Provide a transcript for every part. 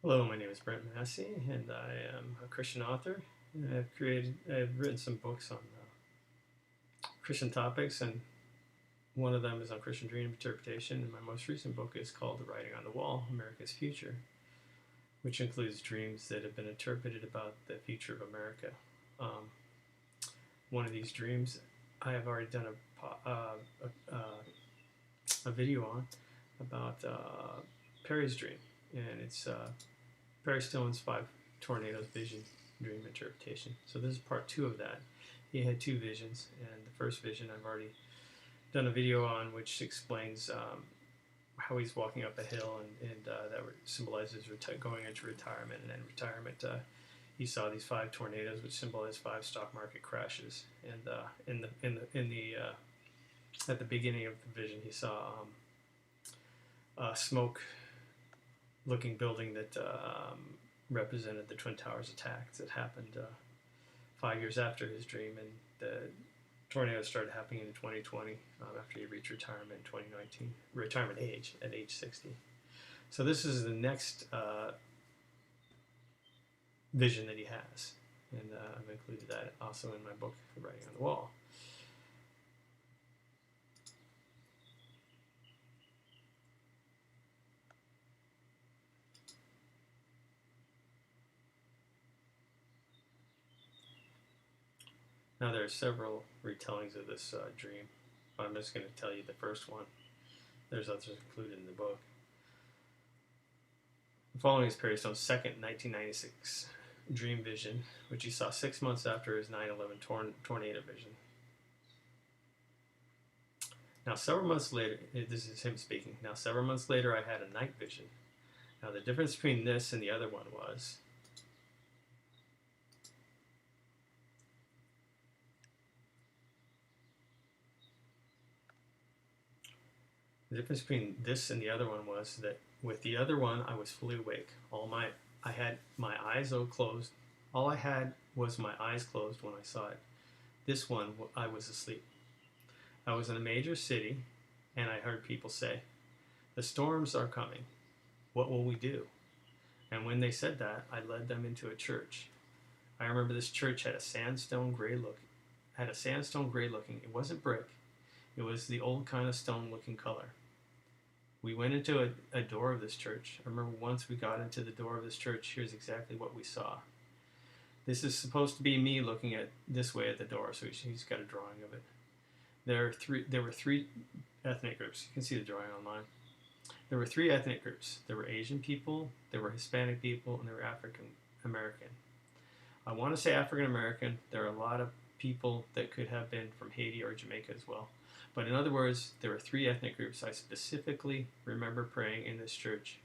Hello, my name is Brent Massey, and I am a Christian author. I've written some books on Christian topics, and one of them is on Christian dream interpretation. And my most recent book is called "The Writing on the Wall: America's Future," which includes dreams that have been interpreted about the future of America. Um, One of these dreams, I have already done a video on about Perry's dream, and it's Perry Stone's 5 tornadoes vision dream interpretation. So this is part 2 of that. He had 2 visions, and the first vision I've already done a video on, which explains how he's walking up a hill, and that symbolizes going into retirement. And in retirement, he saw these 5 tornadoes, which symbolize 5 stock market crashes. And at the beginning of the vision, he saw a smoke-looking building that represented the Twin Towers attacks that happened 5 years after his dream, and the tornadoes started happening in 2020 after he reached retirement in 2019, retirement age at age 60. So this is the next vision that he has, and I've included that also in my book, The Writing on the Wall. Now there are several retellings of this dream. I'm just going to tell you the first one. There's others included in the book. The following is Perry Stone's second 1996 dream vision, which he saw 6 months after his 9/11 tornado vision. Now several months later, this is him speaking, now several months later I had a night vision. Now the difference between this and the other one was the difference between this and the other one was that with the other one, I was fully awake. I had my eyes closed. All I had was my eyes closed when I saw it. This one, I was asleep. I was in a major city, and I heard people say, "The storms are coming. What will we do?" And when they said that, I led them into a church. I remember this church had a sandstone gray look. It wasn't brick. It was the old kind of stone looking color. We went into a door of this church. I remember once we got into the door of this church, here's exactly what we saw. This is supposed to be me looking at this way at the door, so he's got a drawing of it. There were three ethnic groups. You can see the drawing online. There were 3 ethnic groups. There were Asian people, there were Hispanic people, and there were African American. I want to say African American. There are a lot of people that could have been from Haiti or Jamaica as well. But in other words, there were 3 ethnic groups. I specifically remember praying in this church.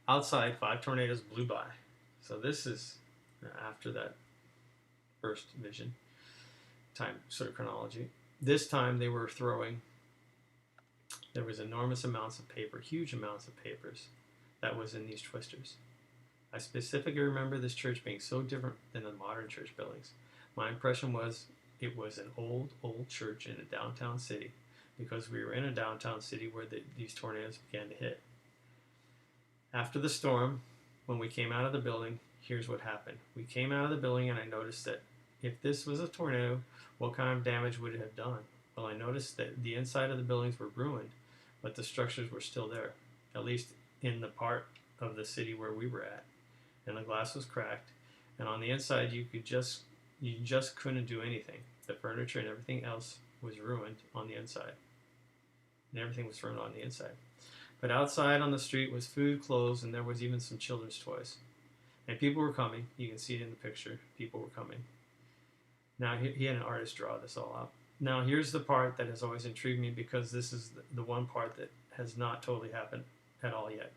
Outside, 5 tornadoes blew by. So this is after that first vision, time sort of chronology. This time they were throwing, there was enormous amounts of paper, huge amounts of papers that was in these twisters. I specifically remember this church being so different than the modern church buildings. My impression was it was an old church in a downtown city, because we were in a downtown city where these tornadoes began to hit. After the storm, when we came out of the building, here's what happened. We came out of the building and I noticed that if this was a tornado, what kind of damage would it have done? Well, I noticed that the inside of the buildings were ruined, but the structures were still there, at least in the part of the city where we were at. And the glass was cracked, and on the inside you just couldn't do anything. The furniture and everything else was ruined on the inside. And everything was ruined on the inside. But outside on the street was food, clothes, and there was even some children's toys. And people were coming. You can see it in the picture. People were coming. Now he had an artist draw this all out. Now here's the part that has always intrigued me, because this is the one part that has not totally happened at all yet.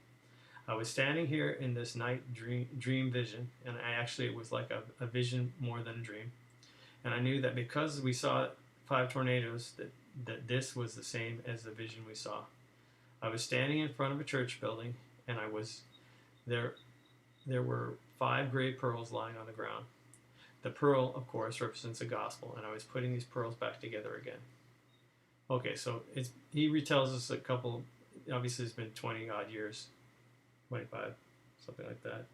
I was standing here in this night dream vision, and it was like a vision more than a dream. And I knew that because we saw 5 tornadoes, that this was the same as the vision we saw. I was standing in front of a church building, and there were 5 gray pearls lying on the ground. The pearl, of course, represents the gospel, and I was putting these pearls back together again. Okay, so he retells us obviously it's been 20 odd years 25, something like that,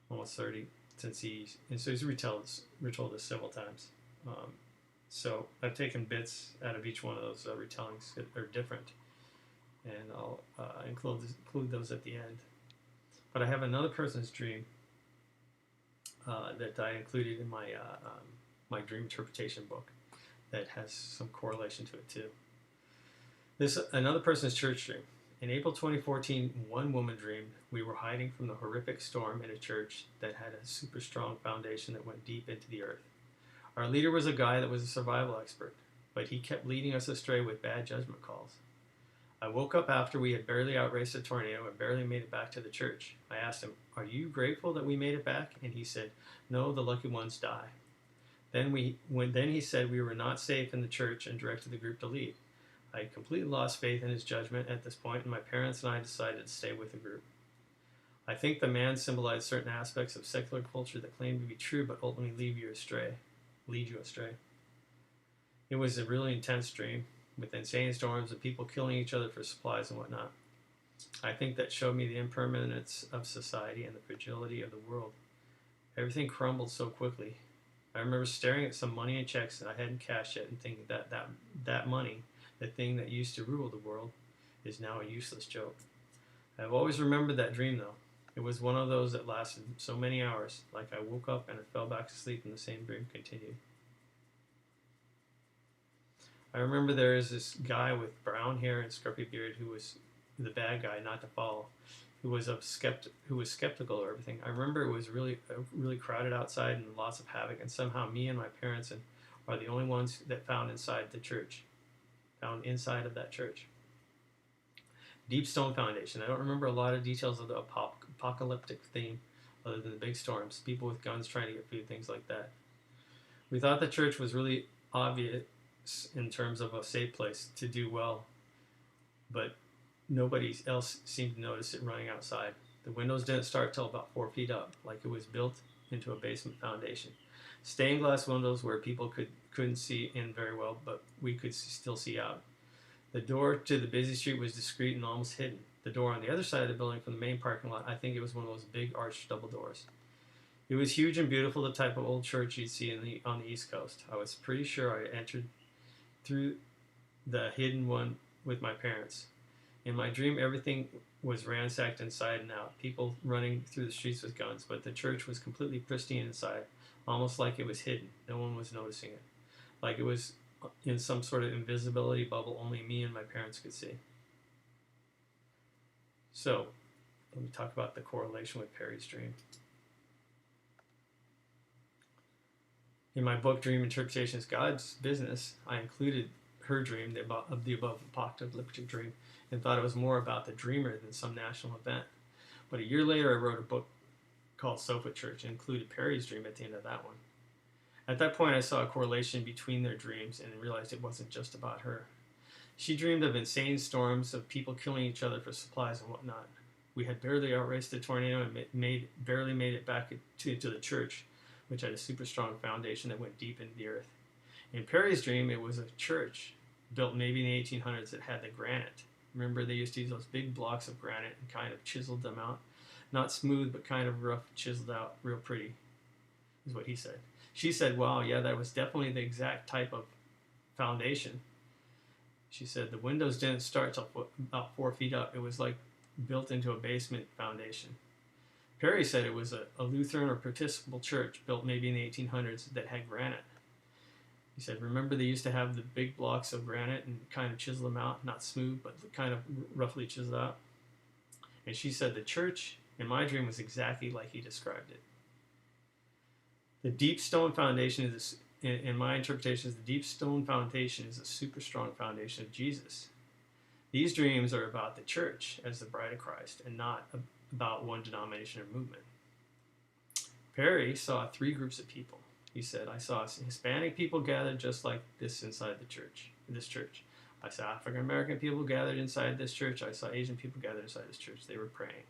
almost 30, so he's retold this several times. So I've taken bits out of each one of those retellings that are different, and I'll include those at the end. But I have another person's dream that I included in my dream interpretation book that has some correlation to it too. This another person's church dream. In April 2014, one woman dreamed we were hiding from the horrific storm in a church that had a super strong foundation that went deep into the earth. Our leader was a guy that was a survival expert, but he kept leading us astray with bad judgment calls. I woke up after we had barely outraced a tornado and barely made it back to the church. I asked him, "Are you grateful that we made it back?" And he said, "No, the lucky ones die." Then he said we were not safe in the church and directed the group to leave. I had completely lost faith in his judgment at this point, and my parents and I decided to stay with the group. I think the man symbolized certain aspects of secular culture that claim to be true but ultimately lead you astray. It was a really intense dream, with insane storms and people killing each other for supplies and whatnot. I think that showed me the impermanence of society and the fragility of the world. Everything crumbled so quickly. I remember staring at some money and checks that I hadn't cashed yet and thinking that money, the thing that used to rule the world, is now a useless joke. I've always remembered that dream though. It was one of those that lasted so many hours, like I woke up and I fell back to sleep and the same dream continued. I remember there is this guy with brown hair and scruffy beard who was the bad guy not to follow, who was skeptical of everything. I remember it was really crowded outside and lots of havoc, and somehow me and my parents are the only ones that found inside of that church. Deep stone foundation. I don't remember a lot of details of the apocalyptic theme other than the big storms, people with guns trying to get food, things like that. We thought the church was really obvious in terms of a safe place to do well, but nobody else seemed to notice it running outside. The windows didn't start till about 4 feet up, like it was built into a basement foundation. Stained glass windows where people couldn't see in very well, but we could still see out. The door to the busy street was discreet and almost hidden. The door on the other side of the building from the main parking lot, I think it was one of those big arched double doors. It was huge and beautiful, the type of old church you'd see on the East Coast. I was pretty sure I entered through the hidden one with my parents. In my dream, everything was ransacked inside and out, people running through the streets with guns, but the church was completely pristine inside, almost like it was hidden. No one was noticing it. Like it was in some sort of invisibility bubble only me and my parents could see. So, let me talk about the correlation with Perry's dream. In my book, Dream Interpretations, God's Business, I included her dream, the above apocalyptic dream, and thought it was more about the dreamer than some national event. But a year later, I wrote a book called Sofa Church and included Perry's dream at the end of that one. At that point, I saw a correlation between their dreams and realized it wasn't just about her. She dreamed of insane storms, of people killing each other for supplies and whatnot. We had barely outraced the tornado and barely made it back to the church, which had a super strong foundation that went deep into the earth. In Perry's dream, it was a church built maybe in the 1800s that had the granite. Remember, they used to use those big blocks of granite and kind of chiseled them out. Not smooth, but kind of rough, chiseled out, real pretty, is what he said. She said, wow, yeah, that was definitely the exact type of foundation. She said the windows didn't start till about 4 feet up. It was like built into a basement foundation. Perry said it was a Lutheran or Episcopal church built maybe in the 1800s that had granite. He said, remember they used to have the big blocks of granite and kind of chisel them out, not smooth, but kind of roughly chiseled out. And she said the church in my dream was exactly like he described it. The deep stone foundation is, in my interpretations, the deep stone foundation is a super strong foundation of Jesus. These dreams are about the church as the bride of Christ and not about one denomination or movement. Perry saw 3 groups of people. He said, I saw Hispanic people gathered just like this inside this church. I saw African American people gathered inside this church. I saw Asian people gathered inside this church. They were praying.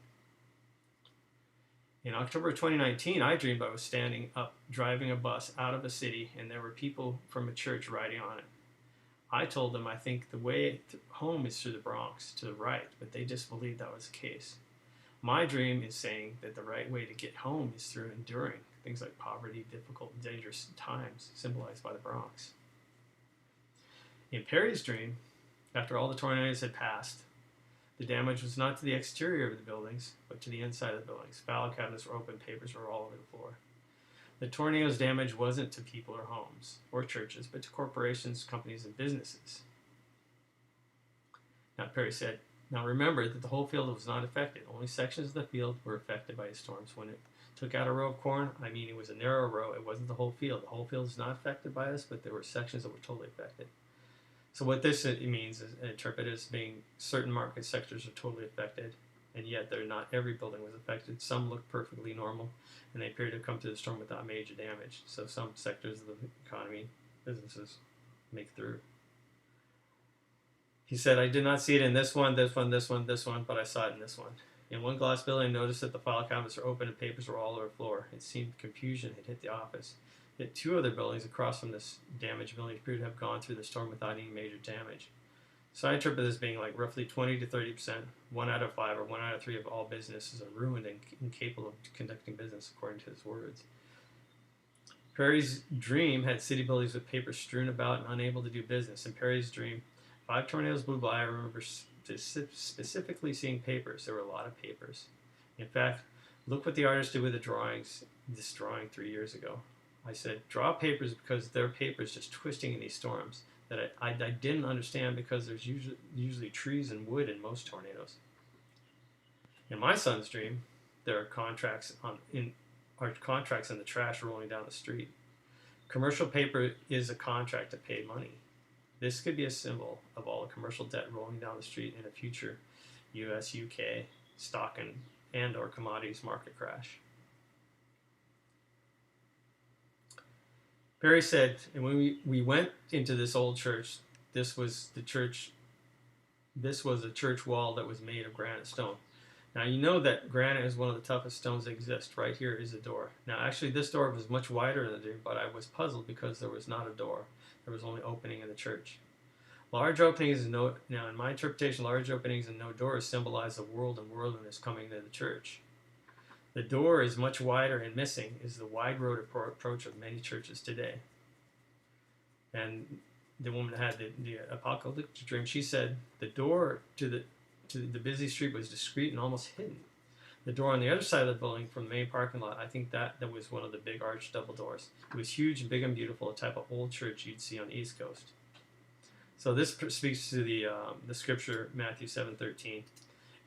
In October 2019, I dreamed I was standing up, driving a bus out of a city, and there were people from a church riding on it. I told them I think the way home is through the Bronx, to the right, but they disbelieved that was the case. My dream is saying that the right way to get home is through enduring things like poverty, difficult, and dangerous times, symbolized by the Bronx. In Perry's dream, after all the tornadoes had passed, the damage was not to the exterior of the buildings, but to the inside of the buildings. File cabinets were open, papers were all over the floor. The tornado's damage wasn't to people or homes or churches, but to corporations, companies, and businesses. Now, Perry said, now remember that the whole field was not affected. Only sections of the field were affected by the storms. When it took out a row of corn, I mean it was a narrow row, it wasn't the whole field. The whole field is not affected by this, but there were sections that were totally affected. So what this means is interpreted as being certain market sectors are totally affected, and yet they're not. Every building was affected. Some looked perfectly normal, and they appeared to come through the storm without major damage. So some sectors of the economy, businesses, make through. He said, I did not see it in this one, this one, this one, this one, but I saw it in this one. In one glass building, I noticed that the file cabinets were open and papers were all over the floor. It seemed confusion had hit the office. Yet two other buildings across from this damaged building appeared to have gone through the storm without any major damage. So I interpret this being like roughly 20 to 30%, 1 out of 5 or 1 out of 3 of all businesses are ruined and incapable of conducting business, according to his words. Perry's dream had city buildings with papers strewn about and unable to do business. In Perry's dream, 5 tornadoes blew by. I remember specifically seeing papers. There were a lot of papers. In fact, look what the artist did with the drawings, this drawing 3 years ago. I said, draw papers because there are papers just twisting in these storms that I didn't understand because there's usually trees and wood in most tornadoes. In my son's dream, there are contracts in the trash rolling down the street. Commercial paper is a contract to pay money. This could be a symbol of all the commercial debt rolling down the street in a future U.S., UK, stock and or commodities market crash. Perry said, and when we went into this old church, this was a church wall that was made of granite stone. Now you know that granite is one of the toughest stones that exist. Right here is a door. Now actually this door was much wider than the door, but I was puzzled because there was not a door. There was only opening in the church. Large openings and now in my interpretation, large openings and no doors symbolize the world and worldliness coming to the church. The door is much wider and missing is the wide road approach of many churches today. And the woman that had the apocalyptic dream, she said the door to the busy street was discreet and almost hidden. The door on the other side of the building from the main parking lot, I think that was one of the big arched double doors. It was huge and big and beautiful, a type of old church you'd see on the East Coast. So this speaks to the scripture, Matthew 7:13.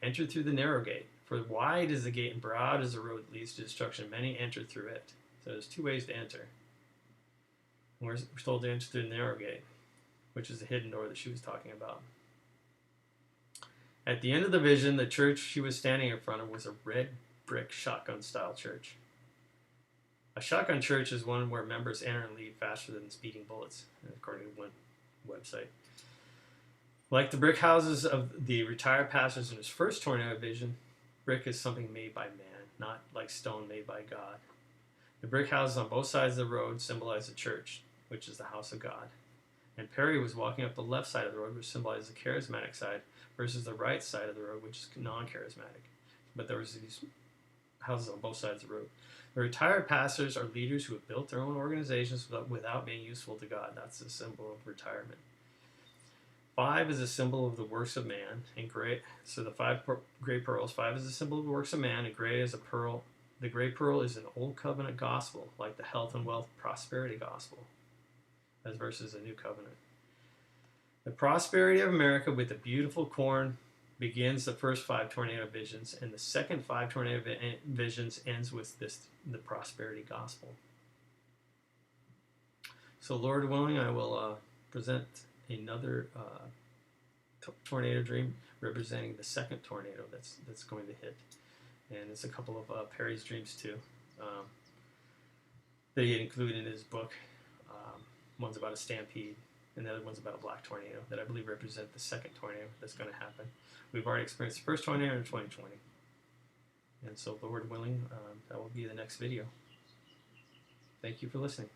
Enter through the narrow gate. For wide is the gate and broad is the road that leads to destruction. Many enter through it. So there's 2 ways to enter. We're told to enter through the narrow gate, which is the hidden door that she was talking about. At the end of the vision, the church she was standing in front of was a red brick shotgun-style church. A shotgun church is one where members enter and leave faster than speeding bullets, according to one website. Like the brick houses of the retired pastors in his first tornado vision, brick is something made by man, not like stone made by God. The brick houses on both sides of the road symbolize the church, which is the house of God. And Perry was walking up the left side of the road, which symbolizes the charismatic side, versus the right side of the road, which is non-charismatic. But there was these houses on both sides of the road. The retired pastors are leaders who have built their own organizations without being useful to God. That's the symbol of retirement. 5 is a symbol of the works of man, and gray. So the 5 gray pearls. 5 is a symbol of the works of man, and gray is a pearl. The gray pearl is an old covenant gospel, like the health and wealth prosperity gospel, as versus the new covenant. The prosperity of America with the beautiful corn begins the first 5 tornado visions, and the second 5 tornado visions ends with the prosperity gospel. So Lord willing, I will present another tornado dream representing the second tornado that's going to hit. And it's a couple of Perry's dreams too that he included in his book. One's about a stampede, and the other one's about a black tornado that I believe represent the second tornado that's going to happen. We've already experienced the first tornado in 2020. And so, Lord willing, that will be the next video. Thank you for listening.